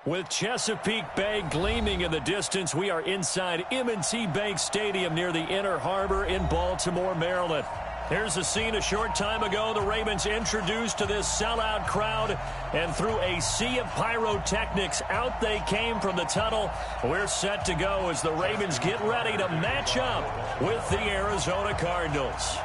With Chesapeake Bay gleaming in the distance, we are inside M&T Bank Stadium near the Inner Harbor in Baltimore, Maryland. Here's the scene a short time ago. The Ravens introduced to this sellout crowd, and through a sea of pyrotechnics, out they came from the tunnel. We're set to go as the Ravens get ready to match up with the Arizona Cardinals.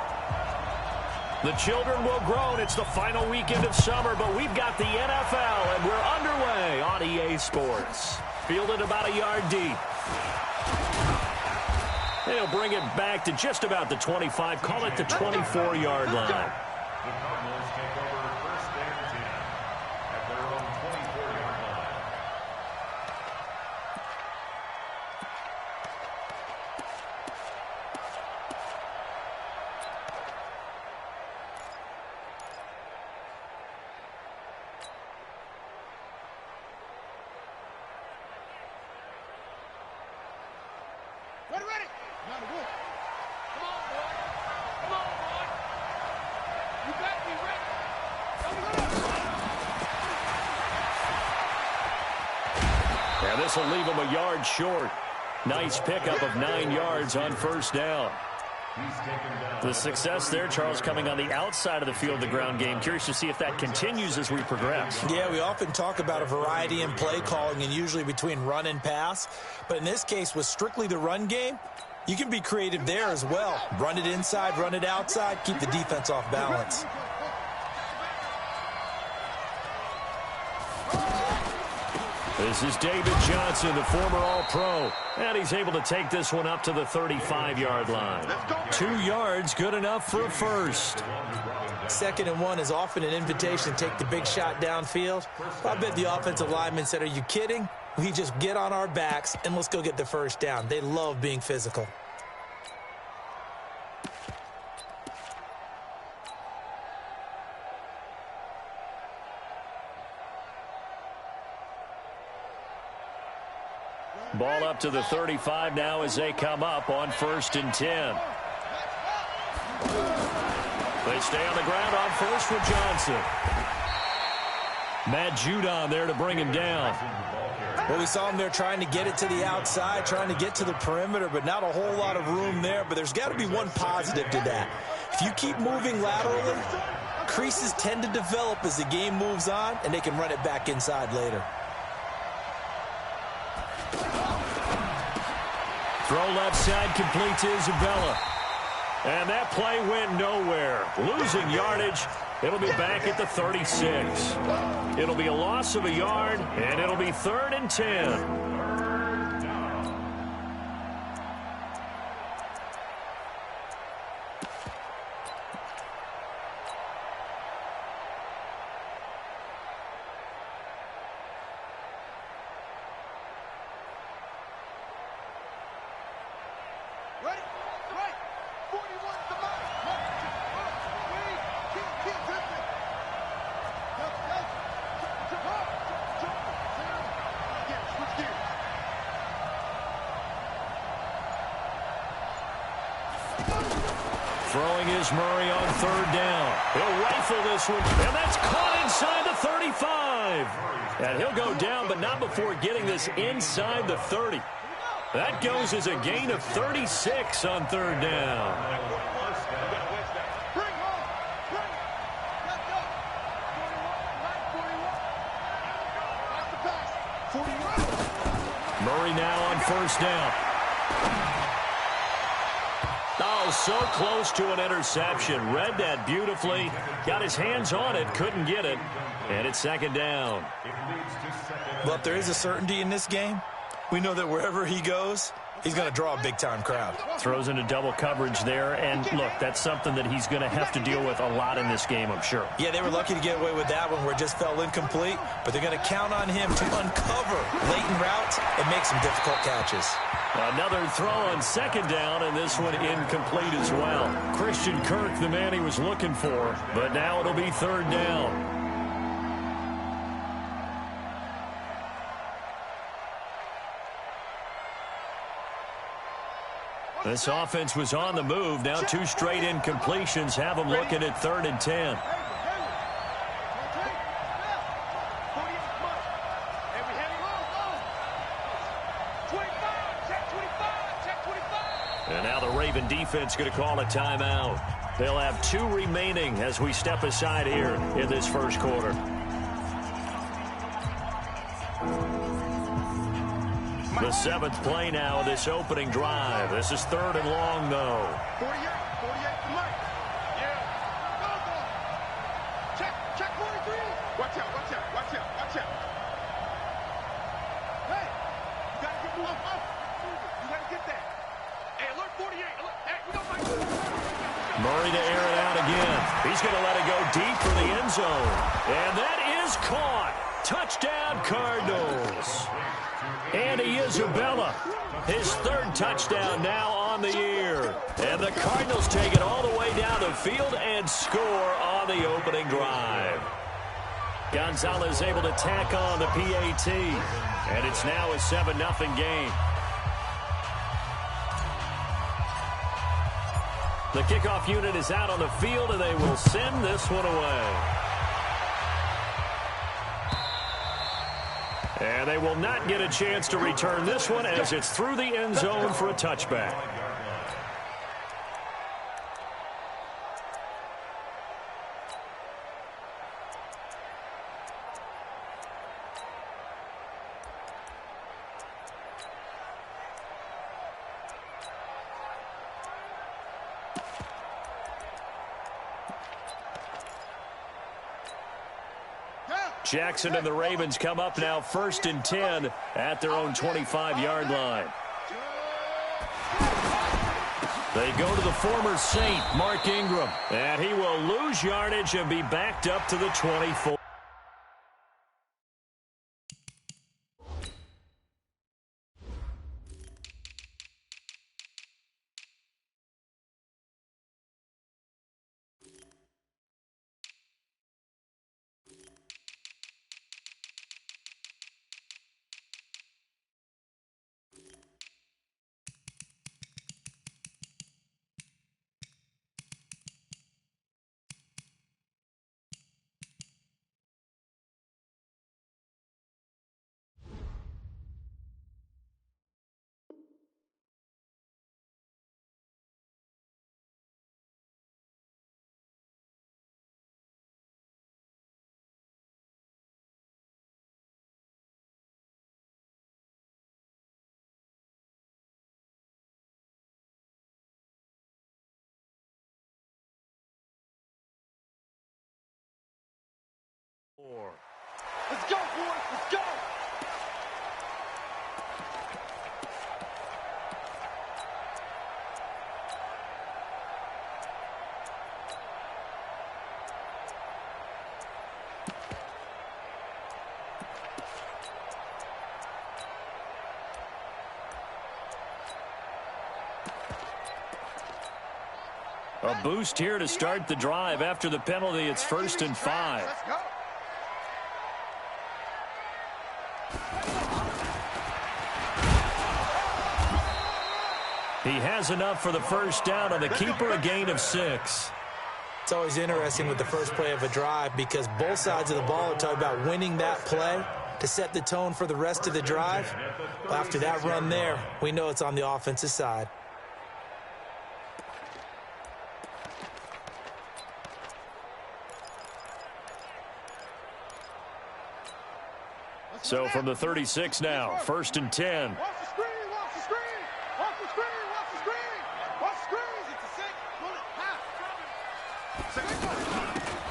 The children will groan. It's the final weekend of summer, but we've got the NFL, and we're underway on EA Sports. Fielded about a yard deep. They'll bring it back to just about the 25. Call it the 24-yard line. This will leave him a yard short. Nice pickup of 9 yards on first down. The success there, Charles, coming on the outside of the field, the ground game. Curious to see if that continues as we progress. Yeah, we often talk about a variety in play calling and usually between run and pass. But in this case, with strictly the run game, you can be creative there as well. Run it inside, run it outside, keep the defense off balance. This is David Johnson, the former All-Pro, and he's able to take this one up to the 35-yard line. 2 yards, good enough for a first. 2nd and 1 is often an invitation to take the big shot downfield. I bet the offensive lineman said, are you kidding? We just get on our backs and let's go get the first down. They love being physical. Ball up to the 35 now as they come up on 1st and 10. They stay on the ground on first with Johnson. Matt Judon there to bring him down. Well, we saw him there trying to get it to the outside, trying to get to the perimeter, but not a whole lot of room there. But there's got to be one positive to that. If you keep moving laterally, creases tend to develop as the game moves on, and they can run it back inside later. Throw left side, complete to Isabella. And that play went nowhere. Losing yardage. It'll be back at the 36. It'll be a loss of a yard, and it'll be 3rd and 10. Throwing is Murray on 3rd down. He'll rifle this one, and that's caught inside the 35. And he'll go down, but not before getting this inside the 30. That goes as a gain of 36 on 3rd down. Murray now on 1st down. Oh, so close to an interception. Read that beautifully. Got his hands on it, couldn't get it. And it's 2nd down. Well, if there is a certainty in this game, we know that wherever he goes, he's going to draw a big-time crowd. Throws into double coverage there. And, look, that's something that he's going to have to deal with a lot in this game, I'm sure. Yeah, they were lucky to get away with that one where it just fell incomplete. But they're going to count on him to uncover latent routes and make some difficult catches. Another throw on 2nd down, and this one incomplete as well. Christian Kirk, the man he was looking for, but now it'll be 3rd down. This offense was on the move. Now 2 straight incompletions have them looking at 3rd and 10. Raven defense going to call a timeout. They'll have 2 remaining as we step aside here in this first quarter. The 7th play now of this opening drive. This is 3rd and long, though. 48 to Mike. Yeah. Go. Check 43. Watch out. Hey, you got to get moving. You got to get that. Hey, alert 48. Hey, we got Mike. Murray to air it out again. He's going to let it go deep for the end zone. And that is caught. Touchdown, Cardinals. Andy Isabella, his 3rd touchdown now on the year. And the Cardinals take it all the way down the field and score on the opening drive. Gonzalez able to tack on the PAT. And it's now a 7-0 game. The kickoff unit is out on the field, and they will send this one away. And they will not get a chance to return this one as it's through the end zone for a touchback. Jackson and the Ravens come up now 1st and 10 at their own 25-yard line. They go to the former Saint, Mark Ingram, and he will lose yardage and be backed up to the 24. Let's go, boys. Let's go. A boost here to start the drive. After the penalty, it's 1st and 5. Let's go. He has enough for the first down on the keeper, a gain of 6. It's always interesting with the first play of a drive because both sides of the ball are talking about winning that play to set the tone for the rest of the drive. After that run there, we know it's on the offensive side. So from the 36 now, 1st and 10. Watch the screen. Watch the screen. Watch the screen. Watch the screen. Watch the screen. It's a six. Half.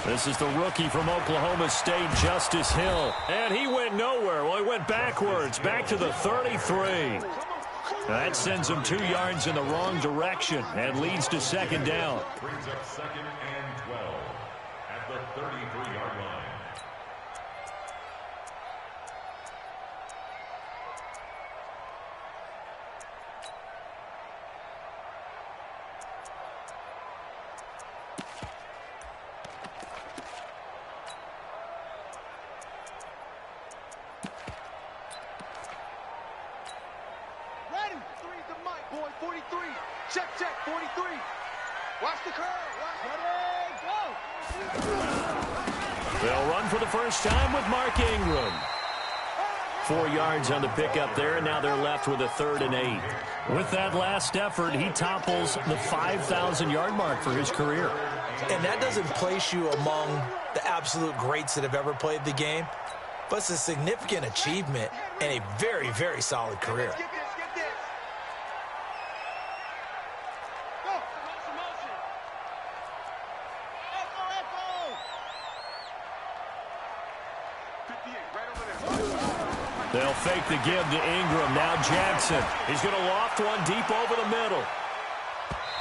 This is the rookie from Oklahoma State, Justice Hill. And he went nowhere. Well, he went backwards, back to the 33. That sends him 2 yards in the wrong direction and leads to 2nd down. Brings up 2nd and 12 at the 33-yard line. Check, 43. Watch the curve. Ready, go. They'll run for the first time with Mark Ingram. 4 yards on the pickup there, and now they're left with a 3rd and 8. With that last effort, he topples the 5,000-yard mark for his career. And that doesn't place you among the absolute greats that have ever played the game, but it's a significant achievement and a very, very solid career. They'll fake the give to Ingram. Now Jackson. He's going to loft one deep over the middle.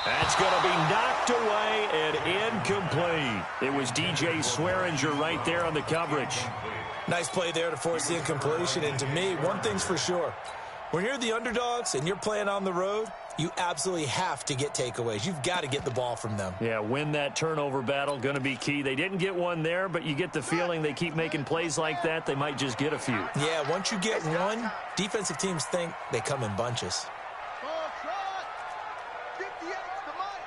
That's going to be knocked away and incomplete. It was DJ Swearinger right there on the coverage. Nice play there to force the incompletion. And to me, one thing's for sure. When you're the underdogs and you're playing on the road, you absolutely have to get takeaways. You've got to get the ball from them. Yeah, win that turnover battle, going to be key. They didn't get one there, but you get the feeling they keep making plays like that, they might just get a few. Yeah, once you get one, defensive teams think they come in bunches. 58's the money.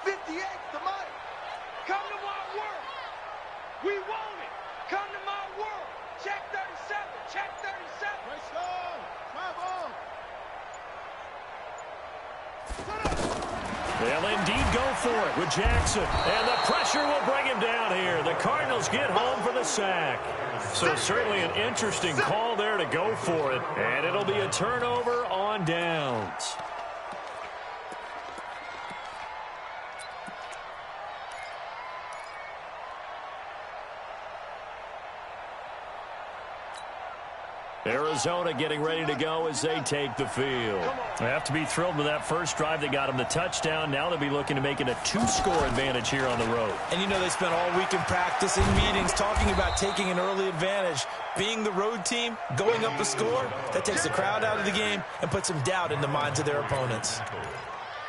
58's the money. Come to my world. We want it. Come to my world. Check 37. Check 37. Let's go. Travel. They'll indeed go for it with Jackson. And the pressure will bring him down here. The Cardinals get home for the sack. So certainly an interesting call there to go for it. And it'll be a turnover on downs. Arizona getting ready to go as they take the field. They have to be thrilled with that first drive that got them the touchdown. Now they'll be looking to make it a 2-score advantage here on the road. And you know they spent all week in practice, in meetings, talking about taking an early advantage. Being the road team, going up a score, that takes the crowd out of the game and puts some doubt in the minds of their opponents.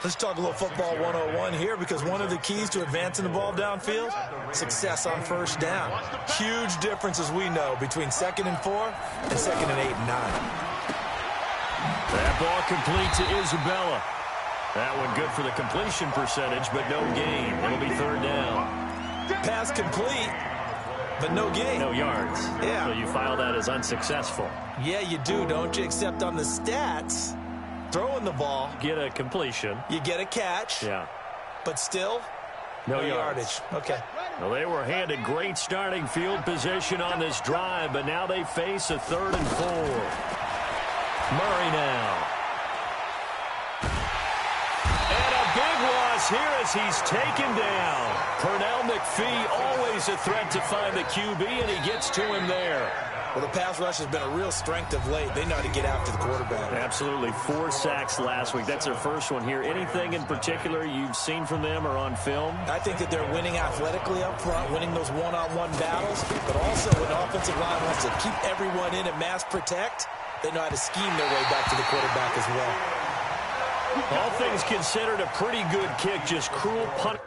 Let's talk a little football 101 here, because one of the keys to advancing the ball downfield, success on first down. Huge difference, as we know, between 2nd and 4 and 2nd and 8 and 9. That ball complete to Isabella. That one good for the completion percentage, but no gain. It'll be 3rd down. Pass complete, but no gain. No yards. Yeah. So you file that as unsuccessful. Yeah, you do, don't you? Except on the stats, throwing the ball, get a completion. You get a catch. Yeah. But still, no yardage. Okay. Well, they were handed great starting field position on this drive, but now they face a 3rd and 4. Murray now. And a big loss here as he's taken down. Pernell McPhee, always a threat to find the QB, and he gets to him there. Well, the pass rush has been a real strength of late. They know how to get after the quarterback. Absolutely. 4 sacks last week. That's their first one here. Anything in particular you've seen from them or on film? I think that they're winning athletically up front, winning those one-on-one battles, but also when the offensive line wants to keep everyone in and mass protect, they know how to scheme their way back to the quarterback as well. All things considered, a pretty good kick, just cruel punt.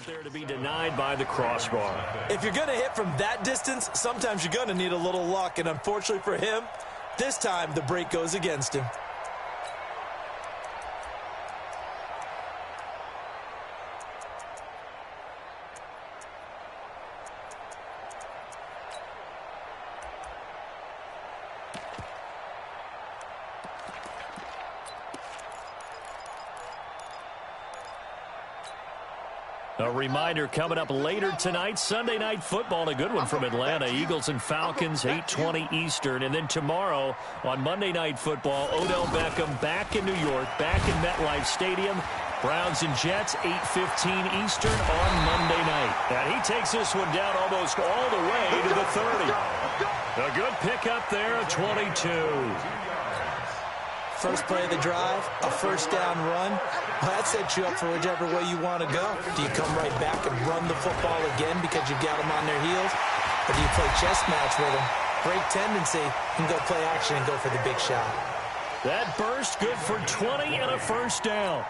There to be denied by the crossbar. If you're going to hit from that distance, sometimes you're going to need a little luck, and unfortunately for him, this time the break goes against him. A reminder coming up later tonight, Sunday Night Football, a good one from Atlanta. Eagles and Falcons, 8:20 Eastern. And then tomorrow on Monday Night Football, Odell Beckham back in New York, back in MetLife Stadium. Browns and Jets, 8:15 Eastern on Monday night. And he takes this one down almost all the way to the 30. A good pickup there, a 22. First play of the drive, a first down run. Well, that sets you up for whichever way you want to go. Do you come right back and run the football again because you've got them on their heels? Or do you play chess match with them? Great tendency, and go play action and go for the big shot. That burst good for 20 and a first down.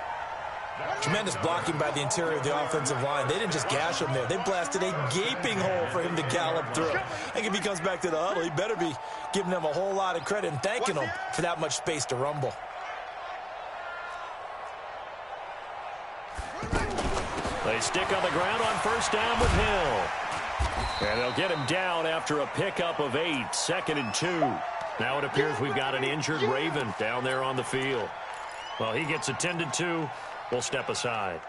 Tremendous blocking by the interior of the offensive line. They didn't just gash him there. They blasted a gaping hole for him to gallop through. I think if he comes back to the huddle, he better be giving them a whole lot of credit and thanking them for that much space to rumble. They stick on the ground on first down with Hill. And they'll get him down after a pickup of 8, 2nd and 2. Now it appears we've got an injured Raven down there on the field. Well, he gets attended to. We'll step aside.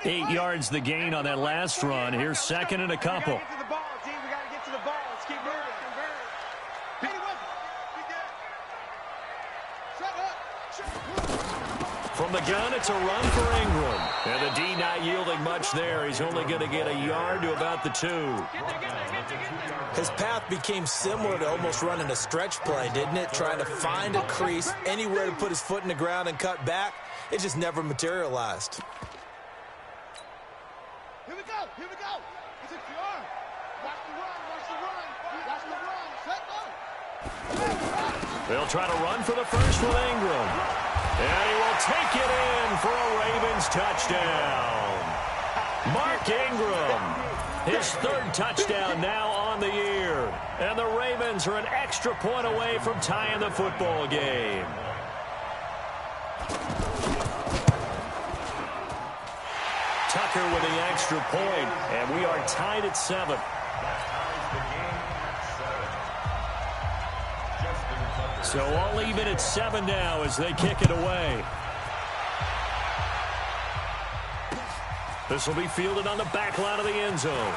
8 yards the gain on that last run. Here's 2nd and a couple. From the gun, it's a run for Ingram. And the D not yielding much there. He's only going to get a yard to about the 2. His path became similar to almost running a stretch play, didn't it? Trying to find a crease, anywhere to put his foot in the ground and cut back. It just never materialized. Here we go. Here we go. It's a run. Watch the run. Watch the run. Watch the run. Set go. They'll try to run for the first with Ingram. And he will take it in for a Ravens touchdown. Mark Ingram, his 3rd touchdown now on the year. And the Ravens are an extra point away from tying the football game. Tucker with the extra point, and we are tied at 7. So all even at 7 now as they kick it away. This will be fielded on the back line of the end zone.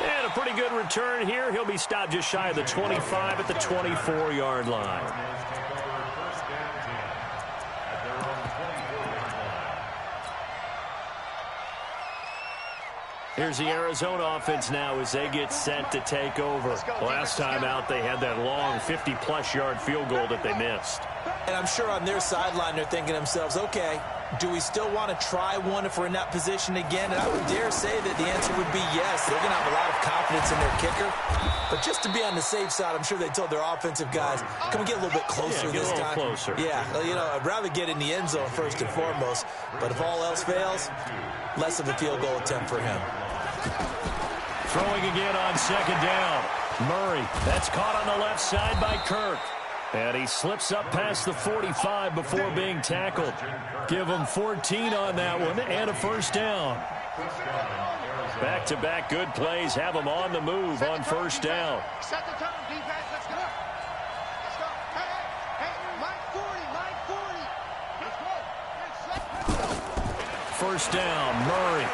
And a pretty good return here. He'll be stopped just shy of the 25 at the 24-yard line. Here's the Arizona offense now as they get set to take over. Last time out, they had that long 50-plus yard field goal that they missed. And I'm sure on their sideline they're thinking to themselves, okay, do we still want to try one if we're in that position again? And I would dare say that the answer would be yes. They're going to have a lot of confidence in their kicker. But just to be on the safe side, I'm sure they told their offensive guys, can we get a little bit closer this time? Closer. Yeah, well, you know, I'd rather get in the end zone first and foremost. But if all else fails, less of a field goal attempt for him. Throwing again on 2nd down. Murray, that's caught on the left side by Kirk. And he slips up past the 45 before being tackled. Give him 14 on that one and a first down. Back-to-back good plays have him on the move on first down. Set the tone, defense. Let's go. Let's go. Hey, line 40, line 40. Let's go. First down, Murray.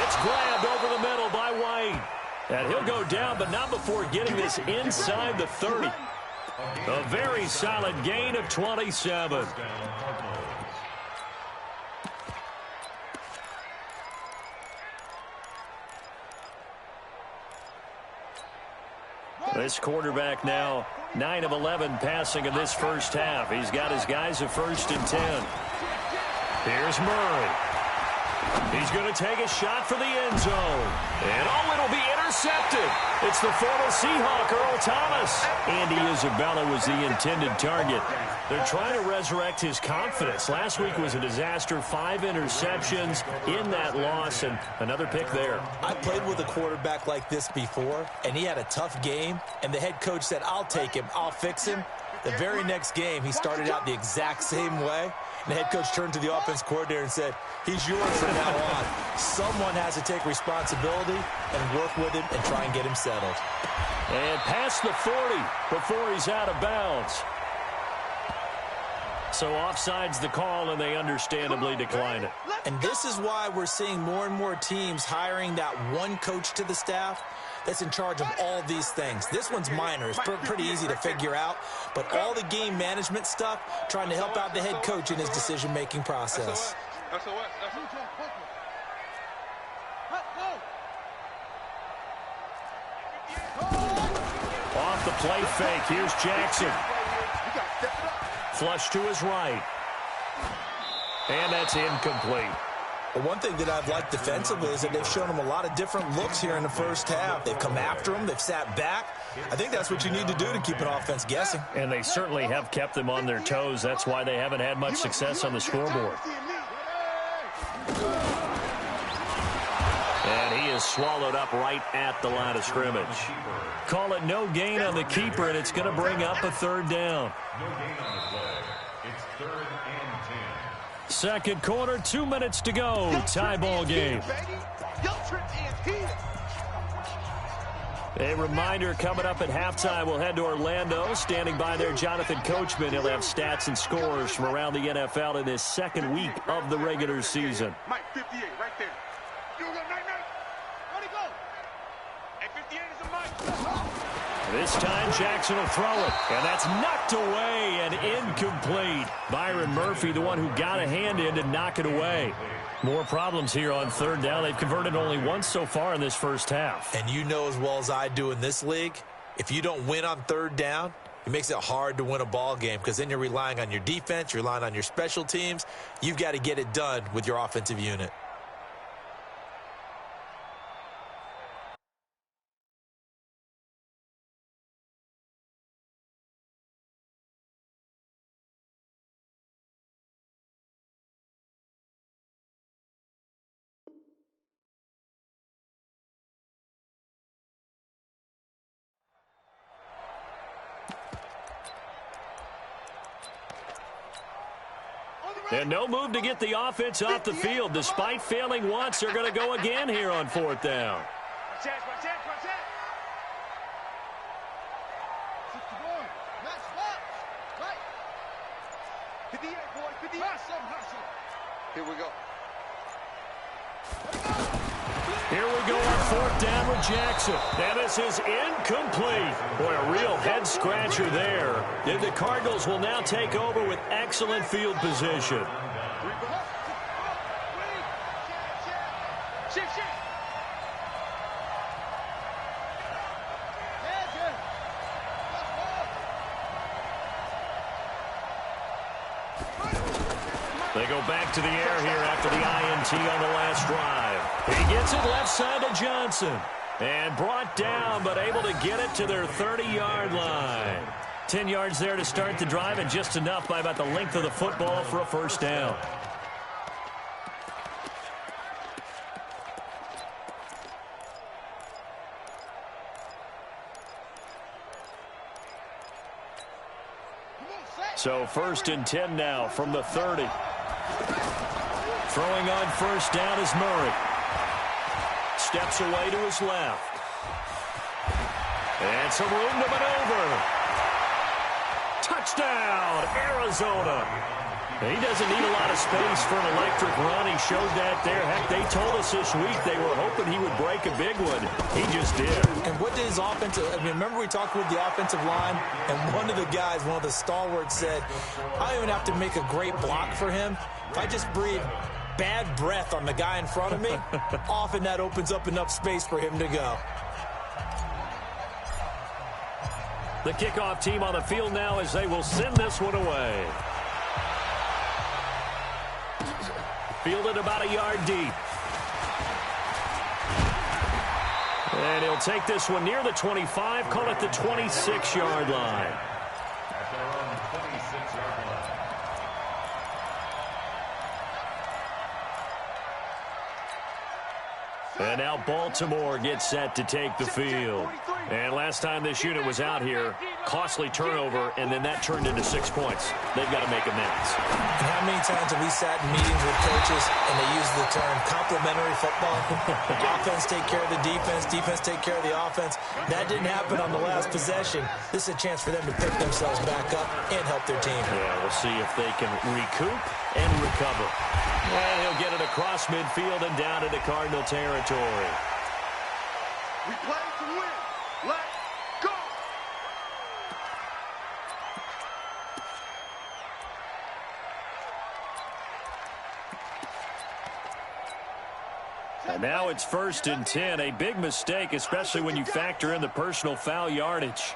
It's grabbed over the middle by White. And he'll go down, but not before getting this inside the 30. A very solid gain of 27. This quarterback now 9 of 11 passing in this first half. He's got his guys a 1st and 10. Here's Murray. He's going to take a shot for the end zone. And it'll be intercepted. It's the former Seahawk, Earl Thomas. Andy Isabella was the intended target. They're trying to resurrect his confidence. Last week was a disaster. 5 interceptions in that loss, and another pick there. I played with a quarterback like this before, and he had a tough game, and the head coach said, I'll take him, I'll fix him. The very next game, he started out the exact same way. And the head coach turned to the offense coordinator and said, he's yours from now on. Someone has to take responsibility and work with him and try and get him settled. And past the 40 before he's out of bounds. So offside's the call, and they understandably decline it. And this is why we're seeing more and more teams hiring that one coach to the staff that's in charge of all these things. This one's minor. It's pretty easy to figure out. But all the game management stuff, trying to help out the head coach in his decision-making process. Off the play fake. Here's Jackson. Flush to his right. And that's incomplete. Well, one thing that I've liked defensively is that they've shown them a lot of different looks here in the first half. They've come after them. They've sat back. I think that's what you need to do to keep an offense guessing. And they certainly have kept them on their toes. That's why they haven't had much success on the scoreboard. And he is swallowed up right at the line of scrimmage. Call it no gain on the keeper, and it's going to bring up a third down. No gain on the play. It's 3rd and 10. Second quarter, 2 minutes to go. Tie ball game. A reminder coming up at halftime. We'll head to Orlando. Standing by there, Jonathan Coachman. He'll have stats and scores from around the NFL in this second week of the regular season. Mike, 58, right there. You go, Mike. Where'd he go? Hey, 58 is a Mike. This time, Jackson will throw it, and that's knocked away and incomplete. Byron Murphy, the one who got a hand in to knock it away. More problems here on third down. They've converted only once so far in this first half. And you know as well as I do in this league, if you don't win on third down, it makes it hard to win a ball game because then you're relying on your defense, you're relying on your special teams. You've got to get it done with your offensive unit. And no move to get the offense off the field. Despite failing once, they're going to go again here on fourth down. Watch out. 61. Match box. Right. 58, boy. 58. Hustle. Here we go. Here we go on fourth down with Jackson. And this is incomplete. Boy, a real head-scratcher there. And the Cardinals will now take over with excellent field position. They go back to the air here after the INT on the last drive. He gets it left side to Johnson. And brought down, but able to get it to their 30-yard line. 10 yards there to start the drive, and just enough by about the length of the football for a first down. So 1st and 10 now from the 30. Throwing on first down is Murray. Steps away to his left. And some room to maneuver. Touchdown, Arizona. He doesn't need a lot of space for an electric run. He showed that there. Heck, they told us this week they were hoping he would break a big one. He just did. And what did his offensive, remember we talked with the offensive line, and one of the guys, one of the stalwarts said, I don't even have to make a great block for him. If I just breathe bad breath on the guy in front of me, often that opens up enough space for him to go. The kickoff team on the field now as they will send this one away. Fielded about a yard deep. And he'll take this one near the 25, call it the 26-yard line. At their own 26-yard line. And now Baltimore gets set to take the field. And last time this unit was out here, costly turnover, and then that turned into 6 points. They've got to make amends. And how many times have we sat in meetings with coaches and they use the term complementary football? Offense take care of the defense take care of the offense. That didn't happen on the last possession. This is a chance for them to pick themselves back up and help their team. Yeah, we'll see if they can recoup and recover. And he'll get it across midfield and down into Cardinal territory. We play to win. Let's go. And now it's 1st and 10. A big mistake, especially when you factor in the personal foul yardage.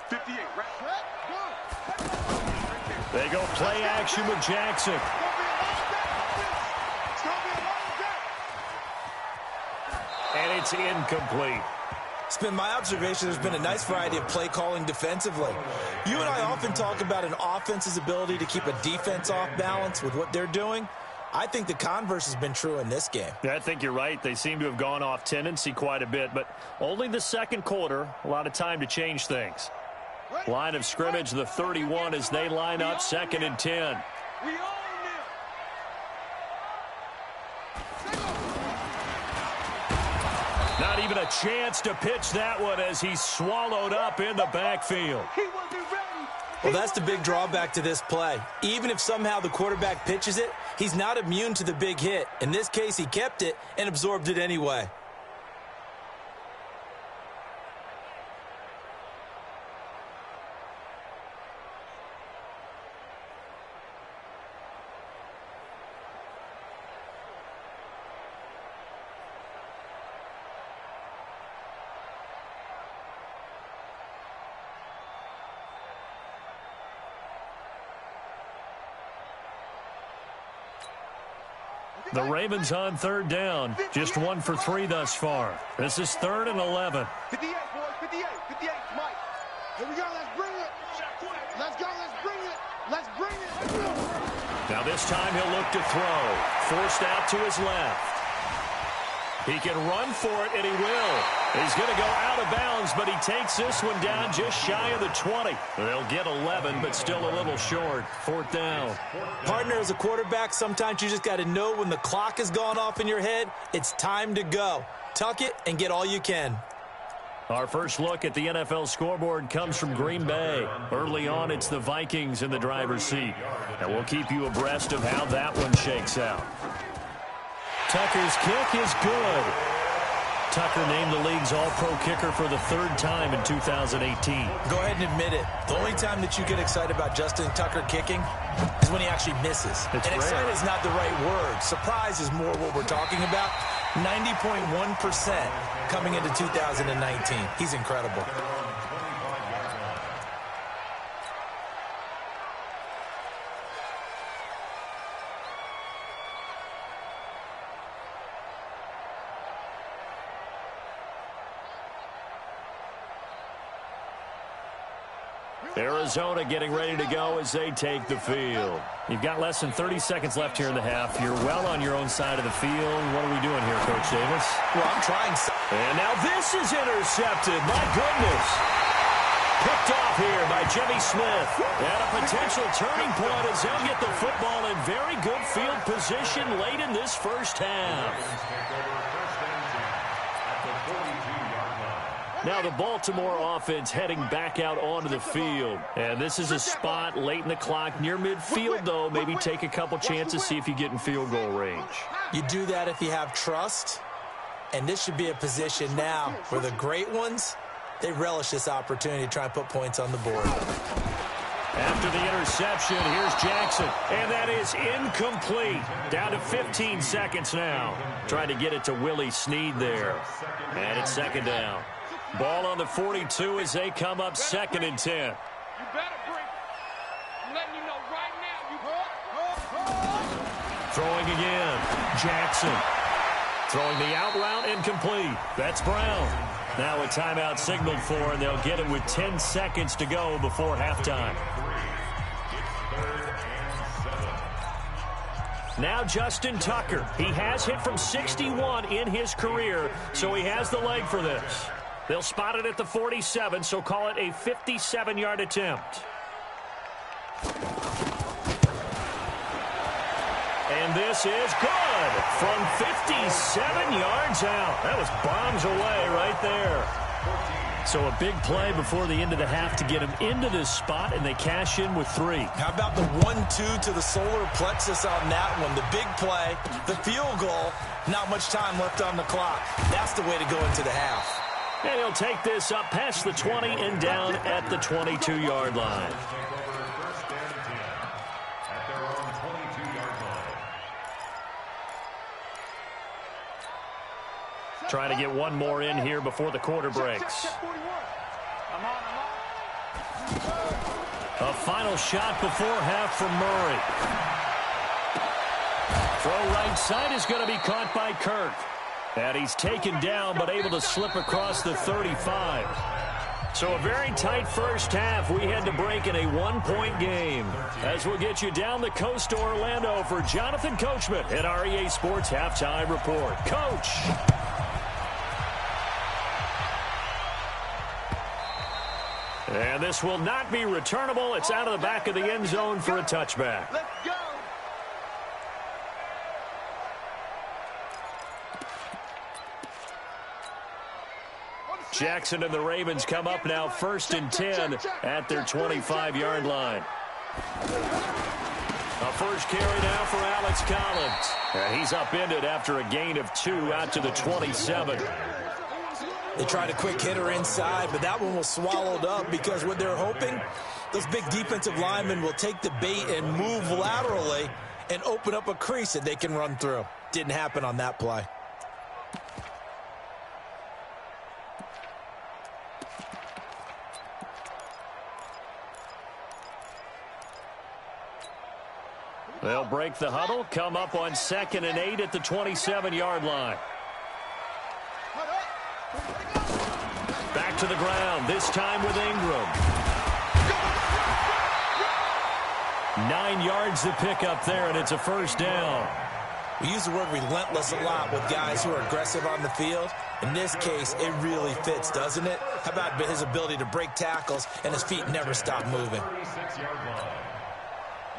58, right? They go play action with Jackson. And it's incomplete. It's been my observation there's been a nice variety of play calling defensively. You and I often talk about an offense's ability to keep a defense off balance with what they're doing. I think the converse has been true in this game. Yeah, I think you're right. They seem to have gone off tendency quite a bit, but only the second quarter, a lot of time to change things. Line of scrimmage, the 31 as they line up, 2nd and 10. We own them. Not even a chance to pitch that one as he's swallowed up in the backfield. He wasn't ready. Well, that's the big drawback to this play. Even if somehow the quarterback pitches it, he's not immune to the big hit. In this case, he kept it and absorbed it anyway. The Ravens on 3rd down. Just 1 for 3 thus far. This is 3rd and 11. 58, boys. 58. 58, Mike. Here we go. Let's bring it. Let's go. Let's bring it. Let's bring it. Let's go. Now this time he'll look to throw. Forced out to his left. He can run for it, and he will. He's going to go out of bounds, but he takes this one down just shy of the 20. They'll get 11, but still a little short. 4th down. Partner, as a quarterback, sometimes you just got to know when the clock has gone off in your head, it's time to go. Tuck it and get all you can. Our first look at the NFL scoreboard comes from Green Bay. Early on, it's the Vikings in the driver's seat. And we'll keep you abreast of how that one shakes out. Tucker's kick is good. Tucker named the league's all-pro kicker for the 3rd time in 2018. Go ahead and admit it. The only time that you get excited about Justin Tucker kicking is when he actually misses. It's and rare. excited is not the right word. Surprise is more what we're talking about. 90.1% coming into 2019. He's incredible. Arizona getting ready to go as they take the field. You've got less than 30 seconds left here in the half. You're well on your own side of the field. What are we doing here, Coach Davis? Well, I'm trying. And now this is intercepted. My goodness. Picked off here by Jimmy Smith. And a potential turning point as they'll get the football in very good field position late in this first half. Now the Baltimore offense heading back out onto the field. And this is a spot late in the clock near midfield, though. Maybe take a couple chances, see if you get in field goal range. You do that if you have trust. And this should be a position now where the great ones, they relish this opportunity to try and put points on the board. After the interception, here's Jackson. And that is incomplete. Down to 15 seconds now. Trying to get it to Willie Snead there. And it's 2nd down. Ball on the 42 as they come up 2nd and 10. You better bring it. I'm letting you know right now. Throwing again. Jackson. Throwing the out route incomplete. That's Brown. Now a timeout signaled for, and they'll get it with 10 seconds to go before halftime. Now Justin Tucker. He has hit from 61 in his career, so he has the leg for this. They'll spot it at the 47, so call it a 57-yard attempt. And this is good from 57 yards out. That was bombs away right there. So a big play before the end of the half to get him into this spot, and they cash in with 3. How about the 1-2 to the solar plexus on that one? The big play, the field goal, not much time left on the clock. That's the way to go into the half. And he'll take this up past the 20 and down at the 22-yard line. Trying to get one more in here before the quarter breaks. A final shot before half from Murray. Throw right side is going to be caught by Kirk. And he's taken down but able to slip across the 35. So a very tight first half. We had to break in a one-point game. As we'll get you down the coast to Orlando for Jonathan Coachman at REA Sports Halftime Report. Coach. And this will not be returnable. It's out of the back of the end zone for a touchback. Let's go. Jackson and the Ravens come up now 1st and 10 at their 25-yard line. A first carry now for Alex Collins. And he's upended after a gain of 2 out to the 27. They tried a quick hitter inside, but that one was swallowed up because what they're hoping, those big defensive linemen will take the bait and move laterally and open up a crease that they can run through. Didn't happen on that play. They'll break the huddle, come up on 2nd and 8 at the 27-yard line. Back to the ground, this time with Ingram. 9 yards to pick up there, and it's a first down. We use the word relentless a lot with guys who are aggressive on the field. In this case, it really fits, doesn't it? How about his ability to break tackles and his feet never stop moving?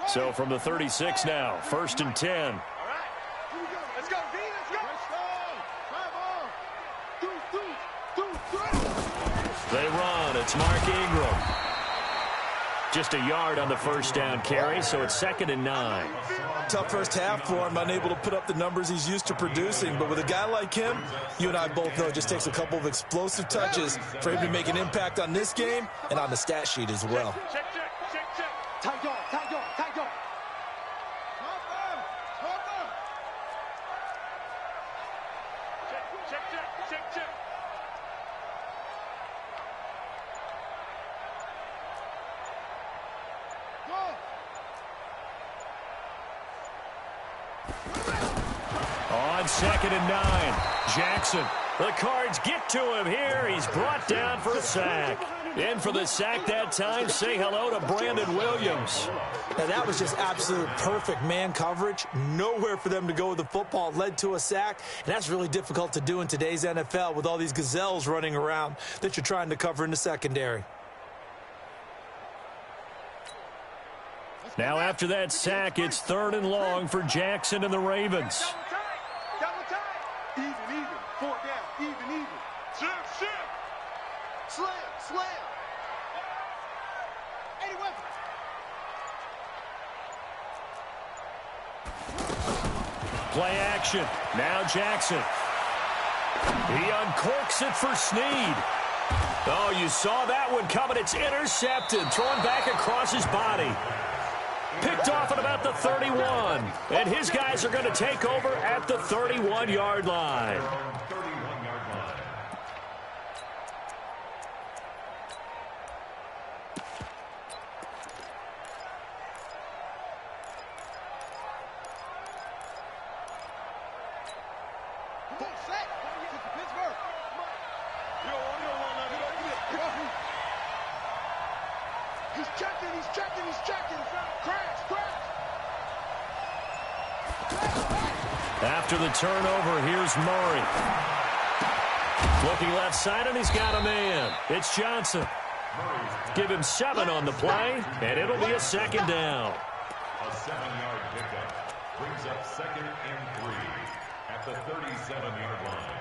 So from the 36 now, 1st and 10. All right. Here we go. Let's go, D. Let's go. They run. It's Mark Ingram. Just a yard on the first down carry, so it's 2nd and 9. Tough first half for him, unable to put up the numbers he's used to producing. But with a guy like him, you and I both know it just takes a couple of explosive touches for him to make an impact on this game and on the stat sheet as well. Check. Tight yard. Check. On 2nd and 9, Jackson. The Cards get to him here. He's brought down for a sack. In for the sack that time, say hello to Brandon Williams. Now that was just absolute perfect man coverage. Nowhere for them to go with the football. Led to a sack, and that's really difficult to do in today's NFL with all these gazelles running around that you're trying to cover in the secondary. Now after that sack, it's 3rd and long for Jackson and the Ravens. Double tight. Even. 4 down. Even. Shift. Slam. 80 weapons. Play action. Now Jackson. He uncorks it for Snead. Oh, you saw that one coming. It's intercepted. Thrown back across his body. Picked off at about the 31. And his guys are going to take over at the 31-yard line. He's checking. Crash. After the turnover, here's Murray. Looking left side, and he's got a man. It's Johnson. Give him 7 on the play, and it'll be a 2nd down. A 7-yard pickup brings up 2nd and 3 at the 37-yard line.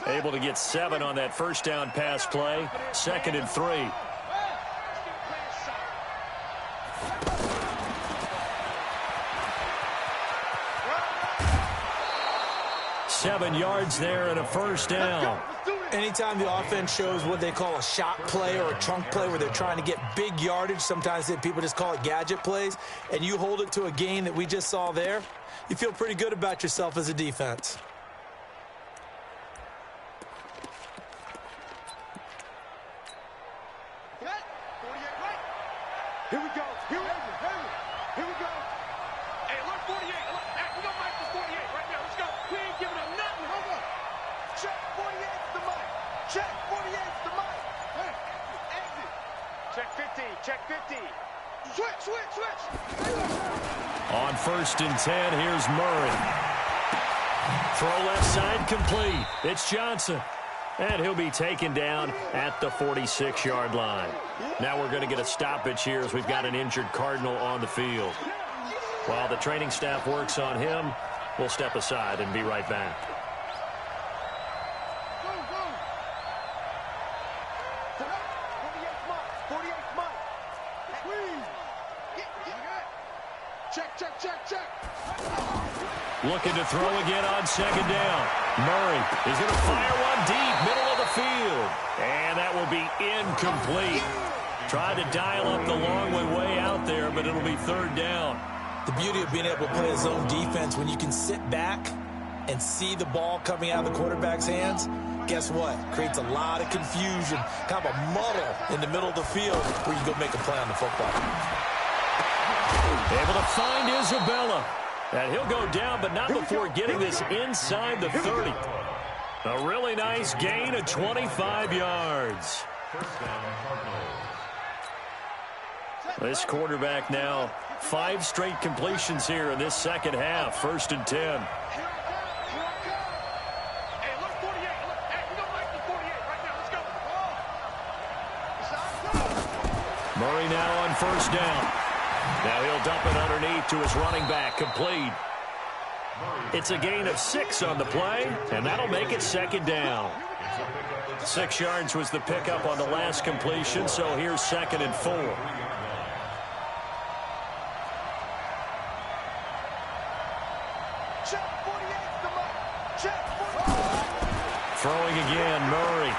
Able to get 7 on that first down pass play. 2nd and 3. 7 yards there and a first down. Anytime the offense shows what they call a shot play or a trunk play where they're trying to get big yardage, sometimes people just call it gadget plays, and you hold it to a gain that we just saw there, you feel pretty good about yourself as a defense. 50. Check 50. Switch. On 1st and 10, here's Murray. Throw left side complete. It's Johnson. And he'll be taken down at the 46-yard line. Now we're going to get a stoppage here as we've got an injured Cardinal on the field. While the training staff works on him, we'll step aside and be right back. Check. Looking to throw again on 2nd down. Murray is going to fire one deep, middle of the field. And that will be incomplete. Tried to dial up the long way out there, but it'll be 3rd down. The beauty of being able to play a zone defense when you can sit back and see the ball coming out of the quarterback's hands, guess what? Creates a lot of confusion, kind of a muddle in the middle of the field where you go make a play on the football. Able to find Isabella. And he'll go down, but not before getting this inside the 30. A really nice gain of 25 yards. This quarterback now 5 straight completions here in this second half. 1st and 10. Murray now on 1st down. Now he'll dump it underneath to his running back, complete. It's a gain of 6 on the play, and that'll make it 2nd down. 6 yards was the pickup on the last completion, so here's 2nd and 4. Throwing again, Murray.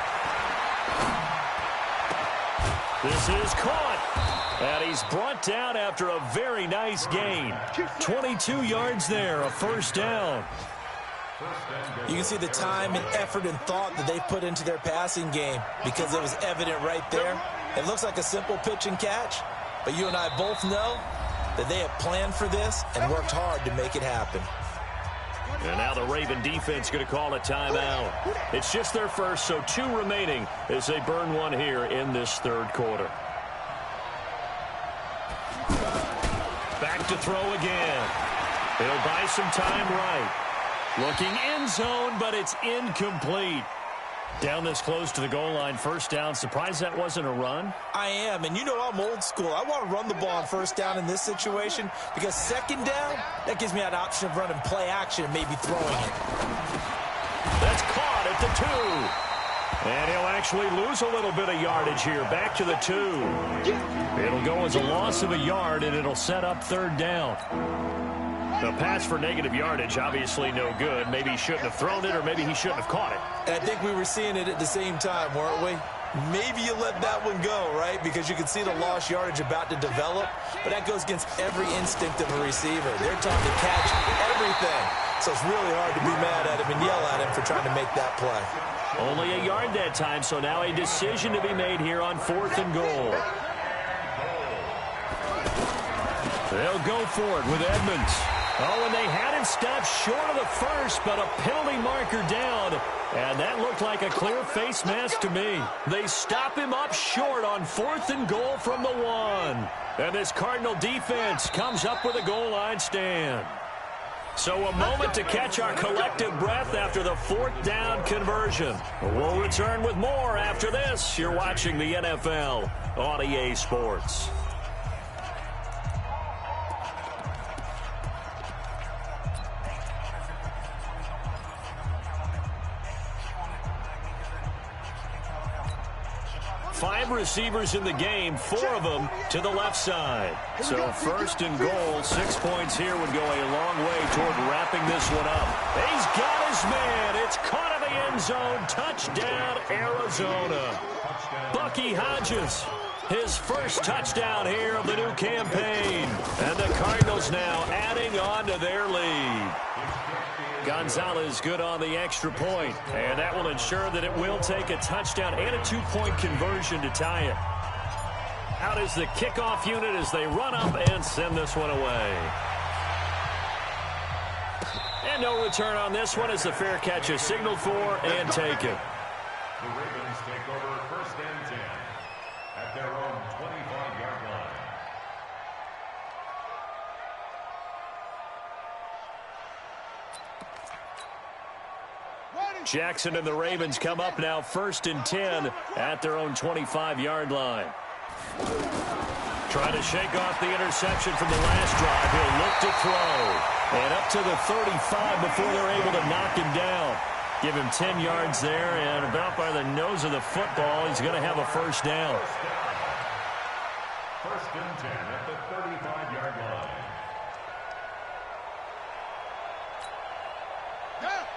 This is caught. And he's brought down after a very nice gain. 22 yards there, a 1st down. You can see the time and effort and thought that they put into their passing game because it was evident right there. It looks like a simple pitch and catch, but you and I both know that they have planned for this and worked hard to make it happen. And now the Raven defense going to call a timeout. It's just their first, so 2 remaining as they burn one here in this 3rd quarter. Back to throw again. He'll buy some time right. Looking end zone, but it's incomplete. Down this close to the goal line, 1st down. Surprised that wasn't a run? I am, and you know I'm old school. I want to run the ball on 1st down in this situation because 2nd down, that gives me that option of running play action and maybe throwing it. That's caught at the 2. And he'll actually lose a little bit of yardage here. Back to the 2. It'll go as a loss of a yard, and it'll set up 3rd down. The pass for negative yardage, obviously no good. Maybe he shouldn't have thrown it, or maybe he shouldn't have caught it. And I think we were seeing it at the same time, weren't we? Maybe you let that one go, right? Because you can see the lost yardage about to develop. But that goes against every instinct of a receiver. They're trying to catch everything. So it's really hard to be mad at him and yell at him for trying to make that play. Only a yard that time, so now a decision to be made here on 4th and goal. They'll go for it with Edmonds. Oh, and they had him stopped short of the 1st, but a penalty marker down. And that looked like a clear face mask to me. They stop him up short on 4th and goal from the 1. And this Cardinal defense comes up with a goal line stand. So a moment to catch our collective breath after the 4th down conversion. We'll return with more after this. You're watching the NFL on EA Sports. Five receivers in the game, 4 of them to the left side. So 1st and goal, 6 points here would go a long way toward wrapping this one up. He's got his man. It's caught in the end zone. Touchdown, Arizona. Bucky Hodges, his first touchdown here of the new campaign. And the Cardinals now adding on to their lead. Gonzalez good on the extra point, and that will ensure that it will take a touchdown and a 2-point conversion to tie it. Out is the kickoff unit as they run up and send this one away. And no return on this one as the fair catch is signaled for and taken. The Ravens take over 1st and 10 at their own 25 Jackson and the Ravens come up now 1st and 10 at their own 25-yard line. Trying to shake off the interception from the last drive. He'll look to throw. And up to the 35 before they're able to knock him down. Give him 10 yards there, and about by the nose of the football, he's going to have a first down. 1st and 10 at the 35-yard line.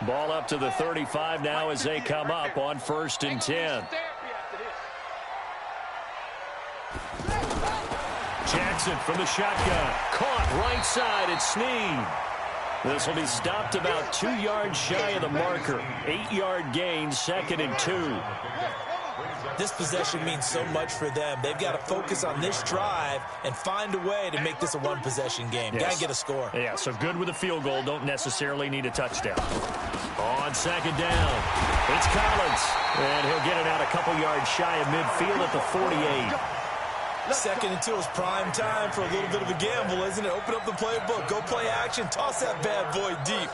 Ball up to the 35 now as they come up on 1st and 10. Jackson from the shotgun. Caught right side. It's Snead. This will be stopped about 2 yards shy of the marker. 8-yard gain, 2nd and 2. This possession means so much for them. They've got to focus on this drive and find a way to make this a one-possession game. Yes. Got to get a score. Yeah, so good with a field goal. Don't necessarily need a touchdown. On 2nd down, it's Collins. And he'll get it out a couple yards shy of midfield at the 48. 2nd and 2 is prime time for a little bit of a gamble, isn't it? Open up the playbook, go play action, toss that bad boy deep.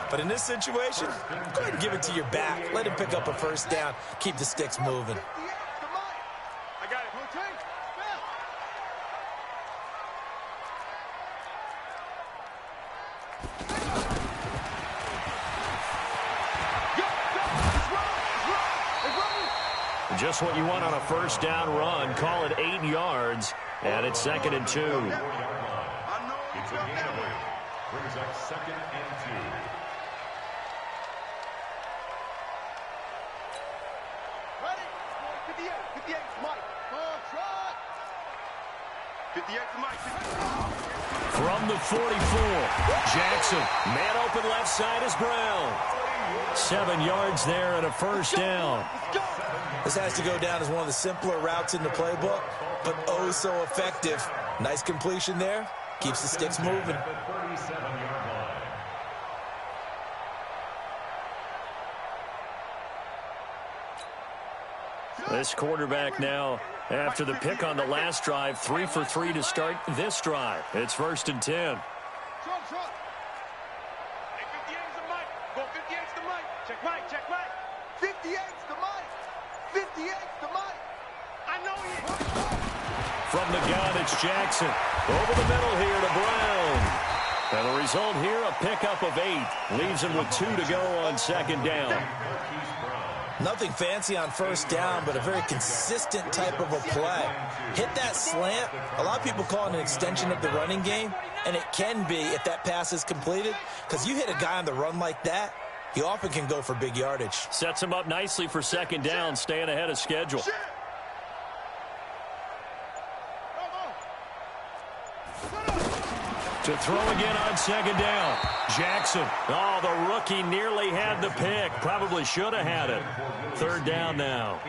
But in this situation, go ahead and give it to your back. Let him pick up a first down. Keep the sticks moving. I got it. Just what you want on a first down run. Call it 8 yards, and it's 2nd and 2. It's a gain. Brings up 2nd and 2. Ready? 58. 58 to Mike. Try. 58 to Mike. From the 44, Jackson. Man open left side is Brown. 7 yards there and a first down. This has to go down as one of the simpler routes in the playbook, but oh so effective. Nice completion there. Keeps the sticks moving. At the 37-yard line. This quarterback now, after the pick on the last drive, 3 for 3 to start this drive. It's 1st and 10. Hey, 58's the Mike. Go 58's the Mike. Check Mike. Check Mike. 58's the Mike. 58's the Mike. I know he. From the gun, it's Jackson. Over the middle here to Brown. And the result here, a pickup of 8. Leaves him with 2 to go on 2nd down. Nothing fancy on first down, but a very consistent type of a play. Hit that slant. A lot of people call it an extension of the running game, and it can be if that pass is completed, because you hit a guy on the run like that, he often can go for big yardage. Sets him up nicely for 2nd down, staying ahead of schedule. To throw again on 2nd down. Jackson. Oh, the rookie nearly had the pick. Probably should have had it. 3rd down now.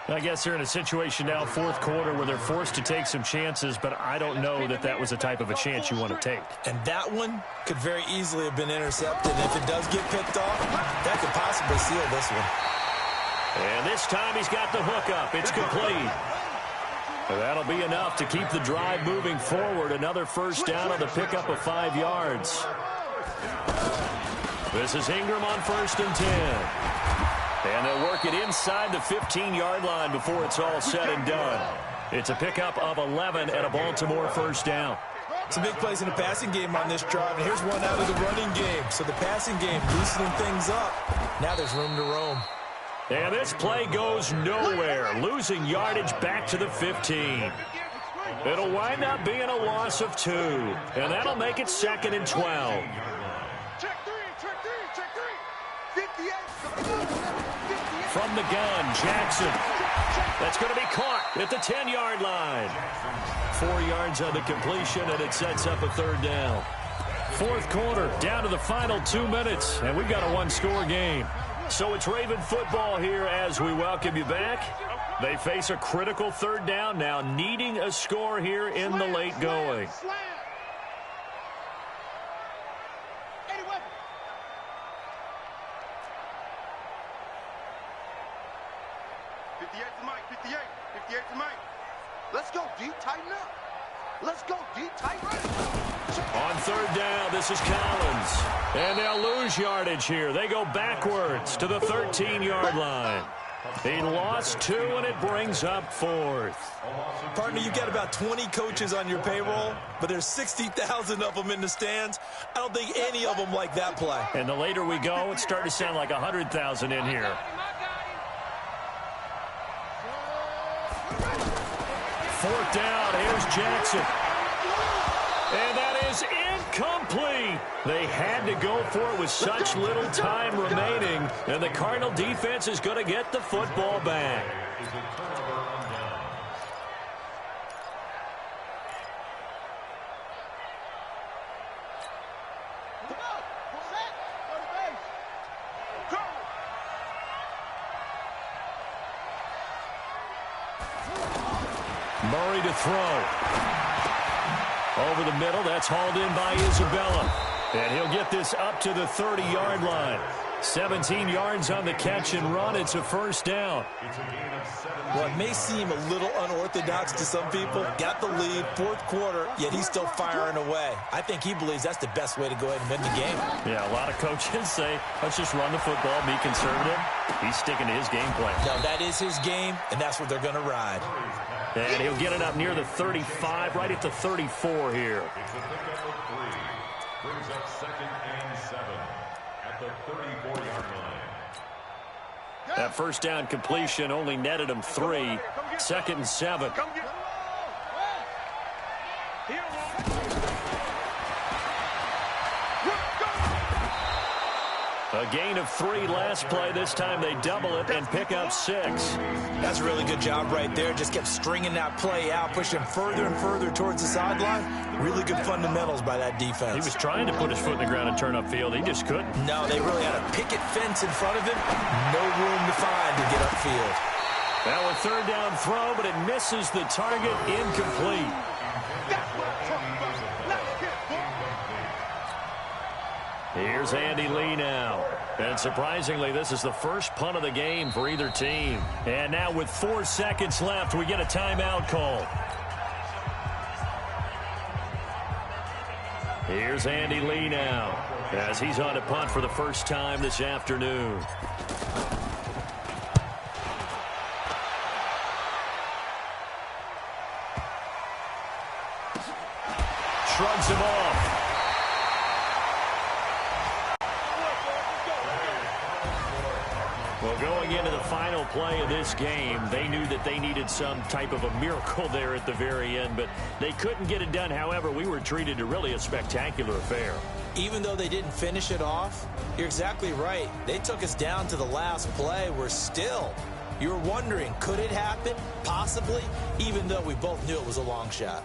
I guess they're in a situation now, 4th quarter, where they're forced to take some chances, but I don't know that that was the type of a chance you want to take. And that one could very easily have been intercepted. And if it does get picked off, that could possibly seal this one. And this time he's got the hook up. It's complete. That'll be enough to keep the drive moving forward. Another first down on the pickup of 5 yards. This is Ingram on 1st and 10. And they'll work it inside the 15-yard line before it's all said and done. It's a pickup of 11 and a Baltimore first down. Some big plays in the passing game on this drive, and here's one out of the running game. So the passing game loosening things up. Now there's room to roam. And this play goes nowhere, losing yardage back to the 15. It'll wind up being a loss of 2, and that'll make it 2nd and 12. Check 3. Check 3. Check 3. 58. From the gun, Jackson. That's going to be caught at the 10-yard line. 4 yards on the completion, and it sets up a 3rd down. 4th quarter, down to the final 2 minutes, and we've got a one-score game. So it's Raven football here as we welcome you back. They face a critical 3rd down now, needing a score here in the late going. Let's go, D. Tighten up. Let's go, D. Tighten up. On 3rd down, this is Collins. And they'll lose yardage here. They go backwards to the 13-yard line. He lost 2, and it brings up 4th. Partner, you've got about 20 coaches on your payroll, but there's 60,000 of them in the stands. I don't think any of them like that play. And the later we go, it's starting to sound like 100,000 in here. 4th down, here's Jackson. And that is incomplete. They had to go for it with such little time remaining. And the Cardinal defense is going to get the football back. Murray to throw. Over the middle, that's hauled in by Isabella. And he'll get this up to the 30-yard line. 17 yards on the catch and run. It's a 1st down. Well, it may seem a little unorthodox to some people. Got the lead, 4th quarter, yet he's still firing away. I think he believes that's the best way to go ahead and win the game. Yeah, a lot of coaches say, let's just run the football, be conservative. He's sticking to his game plan. No, that is his game, and that's what they're going to ride. And he'll get it up near the 35, right at the 34 here. It's a pickup of 3. Brings up 2nd and 7 at the 34-yard line. That 1st down completion only netted him 3. 2nd and 7. A gain of 3 last play. This time they double it and pick up 6. That's a really good job right there. Just kept stringing that play out, pushing further and further towards the sideline. Really good fundamentals by that defense. He was trying to put his foot in the ground and turn upfield. He just couldn't. No, they really had a picket fence in front of him. No room to find to get upfield. Now a 3rd down throw, but it misses the target. Incomplete. Here's Andy Lee now. And surprisingly, this is the first punt of the game for either team. And now with 4 seconds left, we get a timeout call. Here's Andy Lee now, as he's on to punt for the first time this afternoon. Shrugs him off. Well, going into the final play of this game, they knew that they needed some type of a miracle there at the very end, but they couldn't get it done. However, we were treated to really a spectacular affair. Even though they didn't finish it off, you're exactly right. They took us down to the last play. We're still, you were wondering, could it happen? Possibly, even though we both knew it was a long shot.